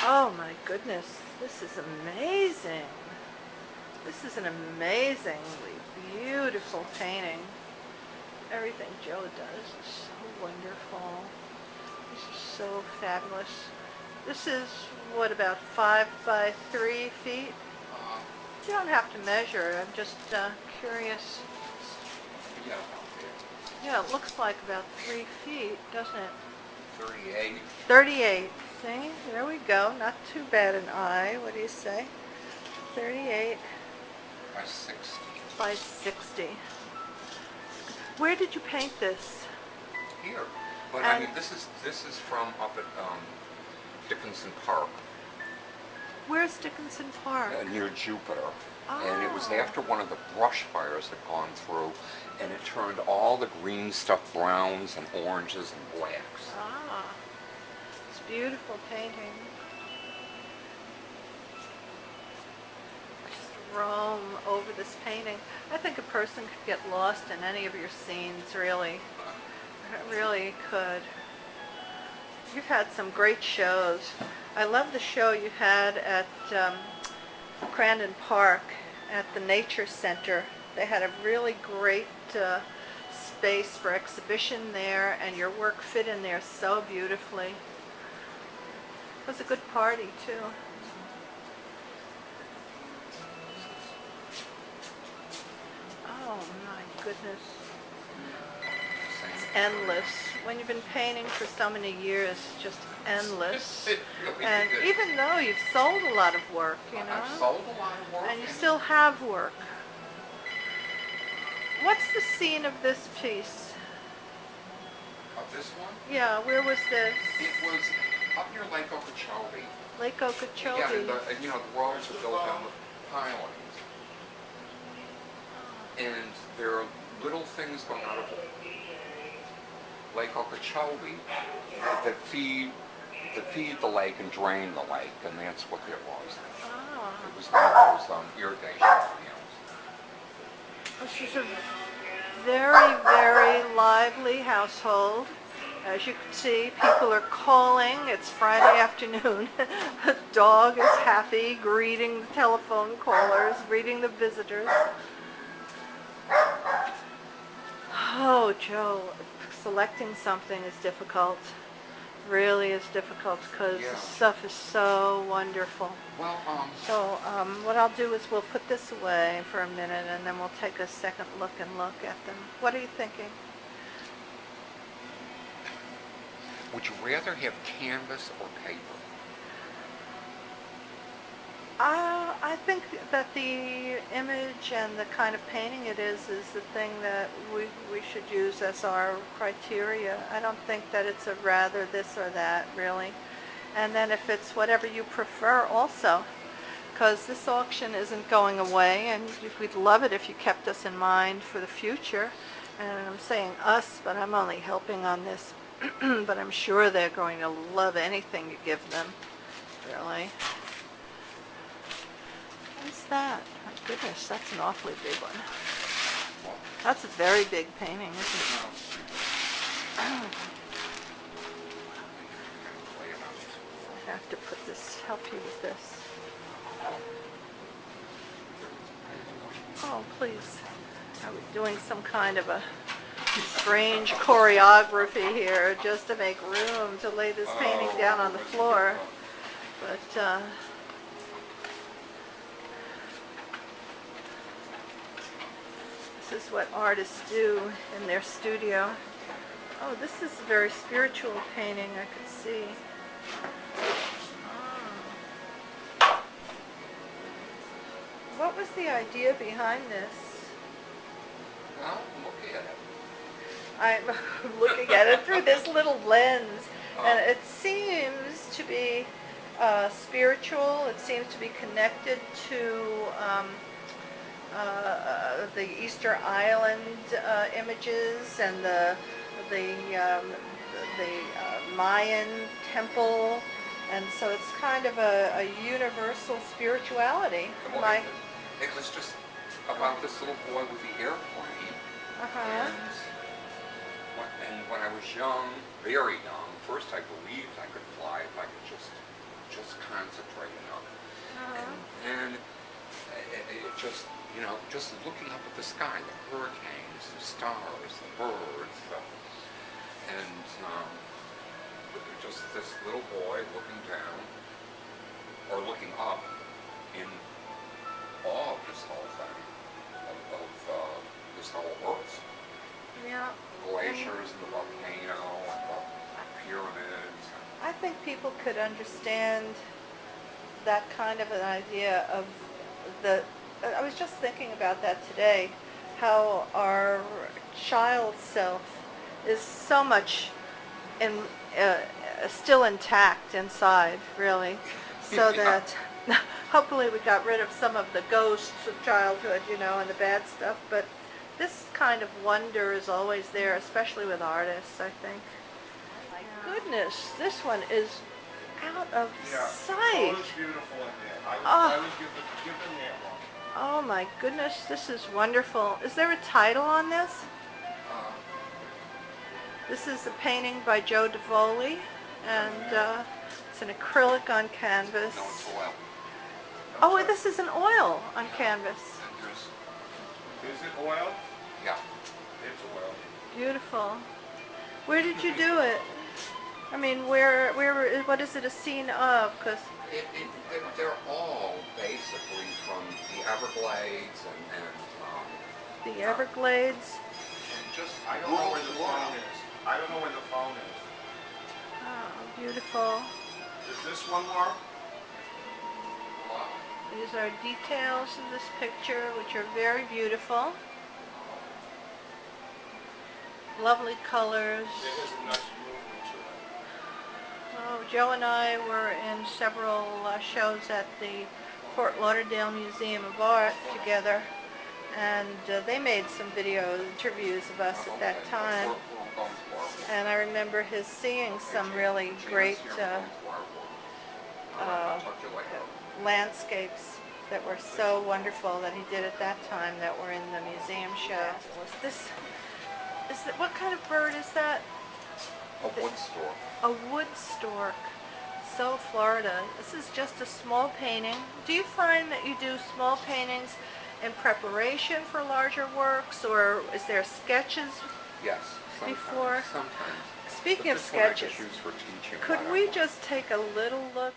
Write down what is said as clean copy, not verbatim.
Oh my goodness, this is amazing. This is an amazingly beautiful painting. Everything Joe does is so wonderful. This is so fabulous. This is, what, about 5 by 3 feet? Uh, You don't have to measure. I'm just curious. yeah, about there. Yeah, it looks like about 3 feet, doesn't it? 38. 38. See? There we go. Not too bad an eye. What do you say? 38 By 60. by 60. Where did you paint this? Here. But I And mean, this is from up at Dickinson Park, where's Dickinson Park? near Jupiter. And it was Oh, after one of the brush fires had gone through, and it turned all the green stuff browns and oranges and blacks. ah, it's beautiful painting. Just roam over this painting. I think a person could get lost in any of your scenes, really. Really could. You've had some great shows. I love the show you had at Crandon Park at the Nature Center. They had a really great space for exhibition there, and your work fit in there so beautifully. It was a good party, too. Oh, my goodness. It's endless. When you've been painting for so many years, it's just endless. It really And is. even though you've sold a lot of work, I've sold a lot of work. and you still have work. What's the scene of this piece? Of this one? Yeah, where was this? It was up near Lake Okeechobee. Lake Yeah, Okeechobee. and you know, the roads are built on the pilings. And there are little things going out of Lake Okeechobee that feed the lake and drain the lake, and that's what it was. Ah, It was one of those irrigation canals. this is a very, very lively household. As you can see, people are calling. It's Friday afternoon. The dog is happy, greeting the telephone callers, greeting the visitors. Oh, Joe, selecting something is difficult. Really is difficult because Yeah. the stuff is so wonderful. Well, So what I'll do is we'll put this away for a minute, and then we'll take a second look at them. What are you thinking? would you rather have canvas or paper? I think that the image and the kind of painting it is the thing that we should use as our criteria. I don't think that it's a rather this or that, really. And then if it's whatever you prefer also, because this auction isn't going away, and we'd love it if you kept us in mind for the future. And I'm saying us, but I'm only helping on this. But I'm sure they're going to love anything you give them, really. What's that? My goodness, that's an awfully big one. Well, That's a very big painting, isn't it? no. Oh, Lay it out. I have to put this, help you with this. Oh, please. Are we doing some kind of a strange choreography here just to make room to lay this painting down on the floor? But this is what artists do in their studio. Oh, this is a very spiritual painting, I could see. What was the idea behind this? Well, look at it. I'm looking at it through this little lens, and Oh. it seems to be spiritual. It seems to be connected to the Easter Island images and the Mayan temple, and so it's kind of a universal spirituality. Well, My it was just about this little boy with the airplane, uh-huh. and when I was young, very young, first I believed I could fly if I could just just concentrating on it. And Uh-huh. then it just, just looking up at the sky, the hurricanes, the stars, the birds, and just this little boy looking down or looking up in awe of this whole thing, of this whole Earth. Yeah. The And glaciers and the volcano and the pyramids. And I think people could understand that kind of an idea of the I was just thinking about that today, how our child self is so much in still intact inside, really, so yeah, that hopefully we got rid of some of the ghosts of childhood, and the bad stuff, but this kind of wonder is always there, especially with artists, I think. My goodness, this one is out of Yeah, the sight. photo's beautiful in there. I Oh, would give them that one. oh my goodness, this is wonderful. Is there a title on this? uh, This is a painting by Joe Davoli, and it's an acrylic on canvas. no, it's oil. Oh, this is an oil on Yeah, canvas. and there's Is it oil? yeah. It's oil. Beautiful. Where did you do it? I mean, what is it a scene of? Because They're all basically from the Everglades the uh, Everglades. and just I don't know rural where the Florida. phone is. I don't know where the phone is. Oh, beautiful. Does this one work? Wow. These are details of this picture, which are very beautiful. Lovely colors. There is a nice movement to it. Oh, Joe and I were in several shows at the Fort Lauderdale Museum of Art together, and they made some video interviews of us at Okay, that time. we're going to our work. And I remember his seeing Okay, some really Janice great here, we're going to our work. All right, uh, I'll talk to you later. landscapes that were so wonderful that he did at that time that were in the museum show. This is that, what kind of bird is that? A wood store. A wood stork. So Florida. This is just a small painting. Do you find that you do small paintings in preparation for larger works, or is there sketches Yes, sometimes, before? sometimes. But Speaking of this one I sketches, just use for teaching could what I we want. just take a little look